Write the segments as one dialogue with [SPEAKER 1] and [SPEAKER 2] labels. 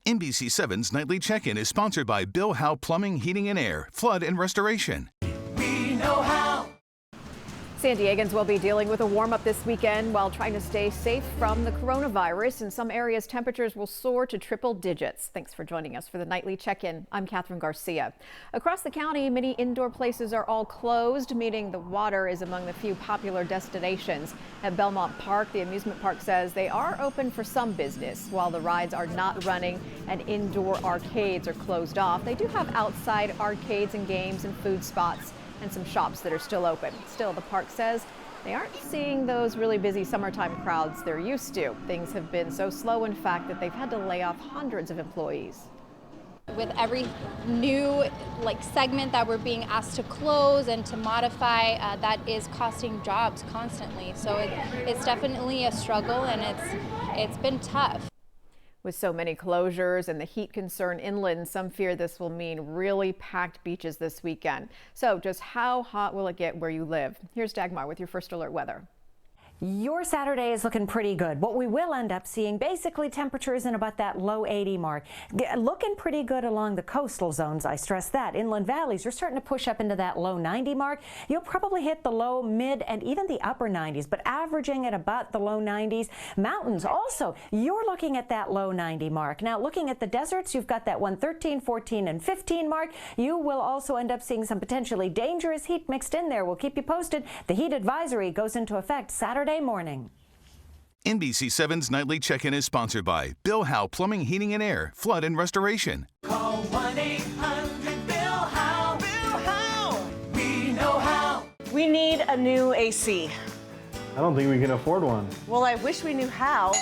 [SPEAKER 1] NBC7's Nightly Check-In is sponsored by Bill Howe Plumbing, Heating and Air, Flood and Restoration.
[SPEAKER 2] We know how.
[SPEAKER 3] San Diegans will be dealing with a warm-up this weekend while trying to stay safe from the coronavirus. In some areas, temperatures will soar to triple digits. Thanks for joining us for the Nightly Check-In. I'm Catherine Garcia. Across the county, many indoor places are all closed, meaning the water is among the few popular destinations. At Belmont Park, the amusement park says they are open for some business. While the rides are not running and indoor arcades are closed off, they do have outside arcades and games and food spots and some shops that are still open. Still, the park says they aren't seeing those really busy summertime crowds they're used to. Things have been so slow, in fact, that they've had to lay off hundreds of employees.
[SPEAKER 4] With every new segment that we're being asked to close and to modify, that is costing jobs constantly. So it's definitely a struggle, and it's been tough.
[SPEAKER 3] With so many closures and the heat concern inland, some fear this will mean really packed beaches this weekend. So just how hot will it get where you live? Here's Dagmar with your first alert weather.
[SPEAKER 5] Your Saturday is looking pretty good. What we will end up seeing, basically temperatures in about that low 80 mark. Looking pretty good along the coastal zones, I stress that. Inland valleys, you're starting to push up into that low 90 mark. You'll probably hit the low, mid, and even the upper 90s, but averaging at about the low 90s. Mountains also, you're looking at that low 90 mark. Now, looking at the deserts, you've got that 113, 14, and 15 mark. You will also end up seeing some potentially dangerous heat mixed in there. We'll keep you posted. The heat advisory goes into effect Saturday morning.
[SPEAKER 1] NBC7's Nightly Check-In is sponsored by Bill Howe Plumbing, Heating and Air, Flood and Restoration.
[SPEAKER 2] Call 1-800-BILL-HOWE. Bill Howe. We know how.
[SPEAKER 6] We need a new AC.
[SPEAKER 7] I don't think we can afford one.
[SPEAKER 6] Well, I wish we knew how.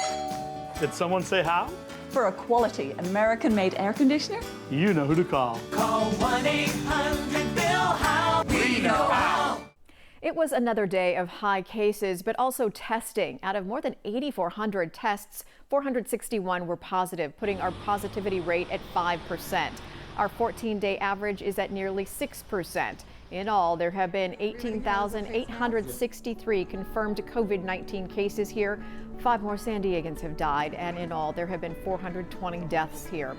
[SPEAKER 7] Did someone say how?
[SPEAKER 8] For a quality American-made air conditioner?
[SPEAKER 7] You know who to call.
[SPEAKER 2] Call 1-800-BILL-HOWE. We know how.
[SPEAKER 3] It was another day of high cases, but also testing. Out of more than 8,400 tests, 461 were positive, putting our positivity rate at 5%. Our 14-day average is at nearly 6%. In all, there have been 18,863 confirmed COVID-19 cases here. 5 more San Diegans have died, and in all, there have been 420 deaths here.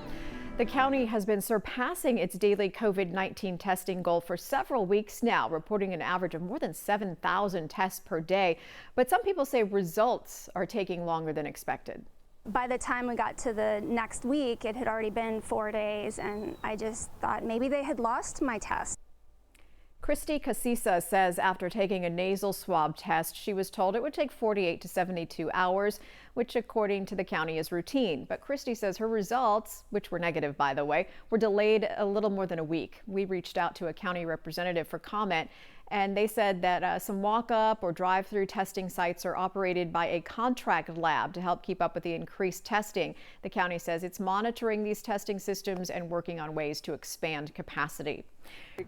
[SPEAKER 3] The county has been surpassing its daily COVID-19 testing goal for several weeks now, reporting an average of more than 7,000 tests per day. But some people say results are taking longer than expected.
[SPEAKER 9] By the time we got to the next week, it had already been 4 days, and I just thought maybe they had lost my test.
[SPEAKER 3] Christy Casisa says after taking a nasal swab test, she was told it would take 48 to 72 hours, which according to the county is routine. But Christy says her results, which were negative by the way, were delayed a little more than a week. We reached out to a county representative for comment, and they said that some walk-up or drive-through testing sites are operated by a contract lab to help keep up with the increased testing. The county says it's monitoring these testing systems and working on ways to expand capacity.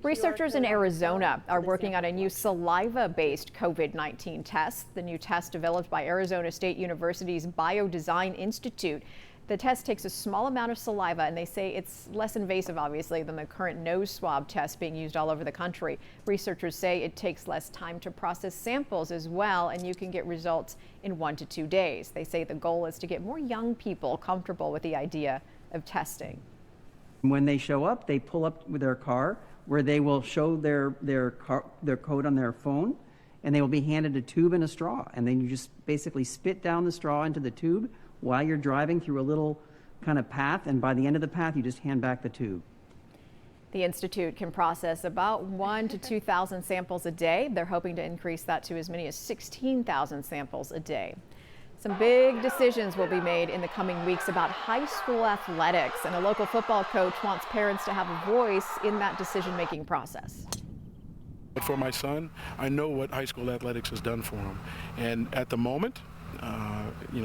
[SPEAKER 3] Researchers in Arizona are working on a new saliva-based COVID-19 test. The new test, developed by Arizona State University's Biodesign Institute. The test takes a small amount of saliva, and they say it's less invasive, obviously, than the current nose swab test being used all over the country. Researchers say it takes less time to process samples as well, and you can get results in 1 to 2 days. They say the goal is to get more young people comfortable with the idea of testing.
[SPEAKER 10] When they show up, they pull up with their car, where they will show their code on their phone, and they will be handed a tube and a straw, and then you just basically spit down the straw into the tube while you're driving through a little kind of path, and by the end of the path, you just hand back the tube.
[SPEAKER 3] The Institute can process about 1,000 to 2,000 samples a day. They're hoping to increase that to as many as 16,000 samples a day. Some big decisions will be made in the coming weeks about high school athletics, and a local football coach wants parents to have a voice in that decision-making process.
[SPEAKER 11] But for my son, I know what high school athletics has done for him, and at the moment,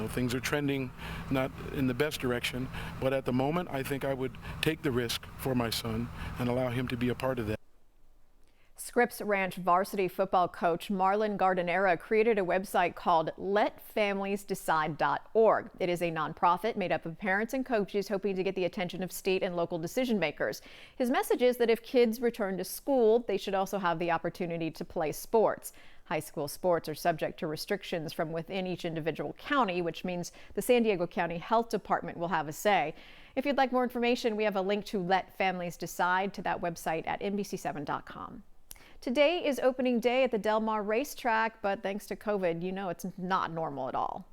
[SPEAKER 11] things are trending not in the best direction, but at the moment I think I would take the risk for my son and allow him to be a part of that.
[SPEAKER 3] Scripps Ranch varsity football coach Marlon Gardenera created a website called LetFamiliesDecide.org. It is a nonprofit made up of parents and coaches hoping to get the attention of state and local decision makers. His message is that if kids return to school, they should also have the opportunity to play sports. High school sports are subject to restrictions from within each individual county, which means the San Diego County Health Department will have a say. If you'd like more information, we have a link to Let Families Decide to that website at NBC7.com. Today is opening day at the Del Mar Racetrack, but thanks to COVID, you know it's not normal at all.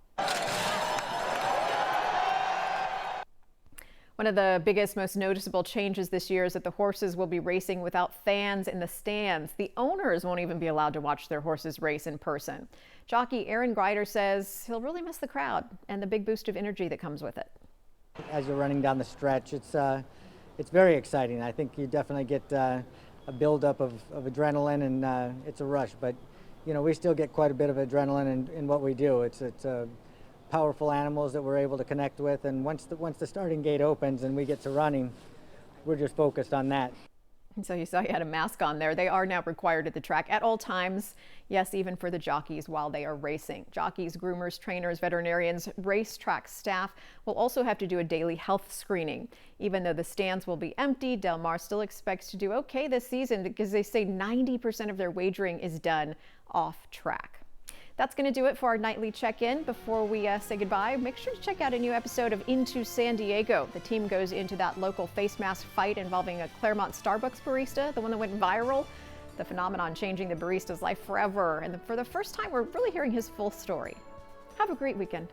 [SPEAKER 3] One of the biggest, most noticeable changes this year is that the horses will be racing without fans in the stands. The owners won't even be allowed to watch their horses race in person. Jockey Aaron Greider says he'll really miss the crowd and the big boost of energy that comes with it.
[SPEAKER 12] As you're running down the stretch, it's very exciting. I think you definitely get a buildup of adrenaline, and it's a rush. But you know, we still get quite a bit of adrenaline in what we do. It's powerful animals that we're able to connect with, and once the starting gate opens and we get to running, we're just focused on that.
[SPEAKER 3] So you saw you had a mask on there. They are now required at the track at all times. Yes, even for the jockeys while they are racing. Jockeys, groomers, trainers, veterinarians, racetrack staff will also have to do a daily health screening. Even though the stands will be empty, Del Mar still expects to do okay this season because they say 90% of their wagering is done off track. That's going to do it for our nightly check-in. Before we say goodbye, make sure to check out a new episode of Into San Diego. The team goes into that local face mask fight involving a Claremont Starbucks barista, the one that went viral. The phenomenon changing the barista's life forever. And for the first time, we're really hearing his full story. Have a great weekend.